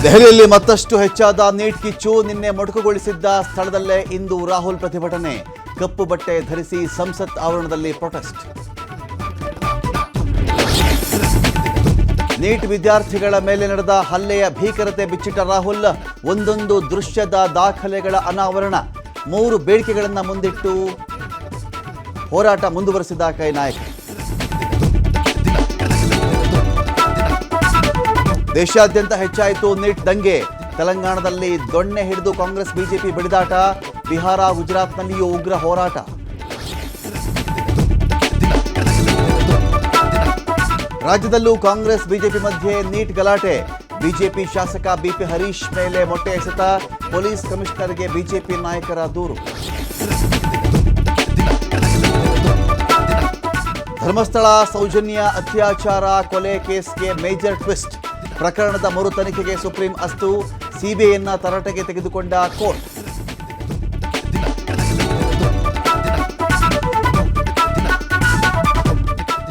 ದೆಹಲಿಯಲ್ಲಿ ಮತ್ತಷ್ಟು ಹೆಚ್ಚಾದ ನೀಟ್ ಕಿಚ್ಚು. ನಿನ್ನೆ ಮೊಟಕುಗೊಳಿಸಿದ್ದ ಸ್ಥಳದಲ್ಲೇ ಇಂದು ರಾಹುಲ್ ಪ್ರತಿಭಟನೆ. ಕಪ್ಪು ಬಟ್ಟೆ ಧರಿಸಿ ಸಂಸತ್ ಆವರಣದಲ್ಲಿ ಪ್ರೊಟೆಸ್ಟ್. ನೀಟ್ ವಿದ್ಯಾರ್ಥಿಗಳ ಮೇಲೆ ನಡೆದ ಹಲ್ಲೆಯ ಭೀಕರತೆ ಬಿಚ್ಚಿಟ್ಟ ರಾಹುಲ್. ಒಂದೊಂದು ದೃಶ್ಯದ ದಾಖಲೆಗಳ ಅನಾವರಣ. 3 ಬೇಡಿಕೆಗಳನ್ನು ಮುಂದಿಟ್ಟು ಹೋರಾಟ ಮುಂದುವರೆಸಿದ ಕೈ ನಾಯಕ. ದೇಶಾದ್ಯಂತ ಹೆಚ್ಚಾಯಿತು ನೀಟ್ ದಂಗೆ. ತೆಲಂಗಾಣದಲ್ಲಿ ದೊಣ್ಣೆ ಹಿಡಿದು ಕಾಂಗ್ರೆಸ್ ಬಿಜೆಪಿ ಬಡಿದಾಟ. ಬಿಹಾರ ಗುಜರಾತ್ನಲ್ಲಿಯೂ ಉಗ್ರ ಹೋರಾಟ. ರಾಜ್ಯದಲ್ಲೂ ಕಾಂಗ್ರೆಸ್ ಬಿಜೆಪಿ ಮಧ್ಯೆ ನೀಟ್ ಗಲಾಟೆ. ಬಿಜೆಪಿ ಶಾಸಕ ಬಿಪಿ ಹರೀಶ್ ಮೇಲೆ ಮೊಟ್ಟೆ ಎಸೆತ. ಪೊಲೀಸ್ ಕಮಿಷನರ್ಗೆ ಬಿಜೆಪಿ ನಾಯಕರ ದೂರು. ಧರ್ಮಸ್ಥಳ ಸೌಜನ್ಯ ಅತ್ಯಾಚಾರ ಕೊಲೆ ಕೇಸ್ಗೆ ಮೇಜರ್ ಟ್ವಿಸ್ಟ್. ಪ್ರಕರಣದ ಮರು ತನಿಖೆಗೆ ಸುಪ್ರೀಂ ಅಸ್ತು. ಸಿಬಿಐಯನ್ನ ತರಾಟೆಗೆ ತೆಗೆದುಕೊಂಡ ಕೋರ್ಟ್.